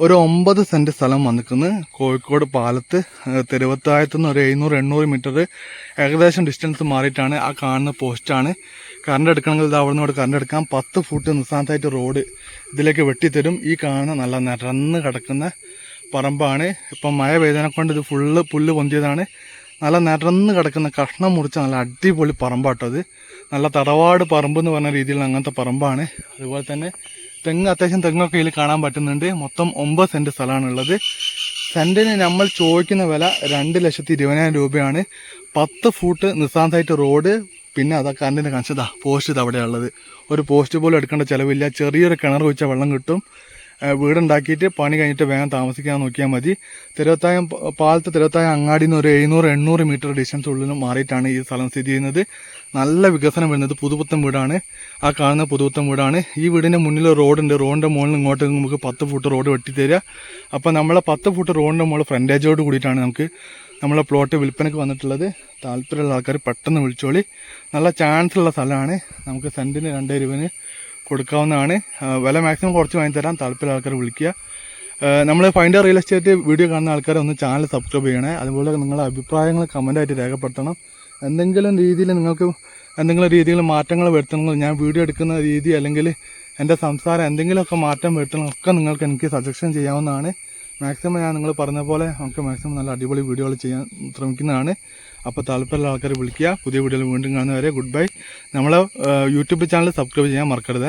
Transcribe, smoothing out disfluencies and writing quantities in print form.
ഒരു 9 സെൻറ്റ് സ്ഥലം വന്നിരിക്കുന്നത് കോഴിക്കോട് പാലത്ത് തിരുവത്തായത്തു നിന്ന് ഒരു 700-800 മീറ്റർ ഏകദേശം ഡിസ്റ്റൻസ് മാറിയിട്ടാണ് ആ കാണുന്ന പോസ്റ്റാണ്. കറണ്ട് എടുക്കണമെങ്കിൽ ഇത് അവിടെ നിന്ന് കറണ്ട് എടുക്കാം. 10 ഫുട്ട് നിസ്സാനത്തായിട്ട് റോഡ് ഇതിലേക്ക് വെട്ടിത്തരും. ഈ കാണുന്ന നല്ല നിരന്ന് കിടക്കുന്ന പറമ്പാണ്. ഇപ്പം മഴ പെയ്തതിനെ കൊണ്ട് ഇത് ഫുള്ള് പുല്ല് പൊന്തിയതാണ്. നല്ല നിരന്ന് കിടക്കുന്ന കഷ്ണം മുറിച്ച നല്ല അടിപൊളി പറമ്പാട്ടോ അത്. നല്ല തറവാട് പറമ്പ് എന്ന് പറഞ്ഞ രീതിയിൽ അങ്ങനത്തെ പറമ്പാണ്. അതുപോലെ തന്നെ അത്യാവശ്യം തെങ്ങൊക്കെ ഇതിൽ കാണാൻ പറ്റുന്നുണ്ട്. മൊത്തം 9 സെൻറ്റ് സ്ഥലമാണുള്ളത്. സെൻറ്റിന് നമ്മൾ ചോദിക്കുന്ന വില 2,20,000 രൂപയാണ്. 10 ഫുട്ട് നിസ്സാനത്തായിട്ട് റോഡ്, പിന്നെ അതാ കറണ്ടിൻ്റെ കണക്ഷൻ പോസ്റ്റ് ഇത് അവിടെയുള്ളത്. ഒരു പോസ്റ്റ് പോലും എടുക്കേണ്ട ചിലവില്ല. ചെറിയൊരു കിണർ വെച്ചാൽ വെള്ളം കിട്ടും. വീടുണ്ടാക്കിയിട്ട് പണി കഴിഞ്ഞിട്ട് വേഗം താമസിക്കാൻ നോക്കിയാൽ മതി. പാലത്ത് തിരുവത്തായം അങ്ങാടിയിൽ നിന്ന് ഒരു 700-800 മീറ്റർ ഡിസ്റ്റൻസ് ഉള്ളിൽ മാറിയിട്ടാണ് ഈ സ്ഥലം സ്ഥിതി ചെയ്യുന്നത്. നല്ല വികസനം വരുന്നത് പുതുപുത്തൻ വീടാണ്. ആ കാണുന്ന പുതുപുത്തൻ വീടാണ്. ഈ വീടിൻ്റെ മുന്നിൽ റോഡുണ്ട്. റോഡിൻ്റെ മുകളിൽ ഇങ്ങോട്ട് നമുക്ക് 10 ഫുട്ട് റോഡ് വെട്ടിത്തരിക. അപ്പോൾ നമ്മളെ 10 ഫുട്ട് റോഡിൻ്റെ മുകളിൽ ഫ്രണ്ടേജോട് കൂടിയിട്ടാണ് നമുക്ക് നമ്മളെ പ്ലോട്ട് വിൽപ്പനയ്ക്ക് വന്നിട്ടുള്ളത്. താല്പര്യമുള്ള ആൾക്കാർ പെട്ടെന്ന് വിളിച്ചോളി. നല്ല ചാൻസ് ഉള്ള സ്ഥലമാണ്. നമുക്ക് സെൻറ്റിന് 2,20,000 കൊടുക്കാവുന്നതാണ്. വില മാക്സിമം കുറച്ച് വാങ്ങിത്തരാം. താല്പര്യമുള്ള ആൾക്കാർ വിളിക്കുക. നമ്മൾ ഫൈൻഡർ റിയൽ എസ്റ്റേറ്റ് വീഡിയോ കാണുന്ന ആൾക്കാർ ഒന്ന് ചാനൽ സബ്സ്ക്രൈബ് ചെയ്യണേ. അതുപോലെ നിങ്ങളുടെ അഭിപ്രായങ്ങൾ കമൻറ്റായിട്ട് രേഖപ്പെടുത്തണം. എന്തെങ്കിലും രീതിയിൽ നിങ്ങൾക്ക് എന്തെങ്കിലും രീതിയിൽ മാറ്റങ്ങൾ വരുത്തണമെങ്കിൽ, ഞാൻ വീഡിയോ എടുക്കുന്ന രീതി അല്ലെങ്കിൽ എൻ്റെ സംസാരം എന്തെങ്കിലുമൊക്കെ മാറ്റം വരുത്തണമെങ്കിൽ നിങ്ങൾക്ക് എനിക്ക് സജഷൻ ചെയ്യാവുന്നതാണ്. മാക്സിമം ഞാൻ നിങ്ങൾ പറഞ്ഞ പോലെ നമുക്ക് മാക്സിമം നല്ല അടിപൊളി വീഡിയോകൾ ചെയ്യാൻ ശ്രമിക്കുന്നതാണ്. അപ്പോൾ താല്പര്യമുള്ള ആൾക്കാർ വിളിക്കുക. പുതിയ വീഡിയോയിൽ വീണ്ടും കാണുന്നവരെ ഗുഡ് ബൈ. നമ്മളെ യൂട്യൂബ് ചാനൽ സബ്സ്ക്രൈബ് ചെയ്യാൻ മറക്കരുത്.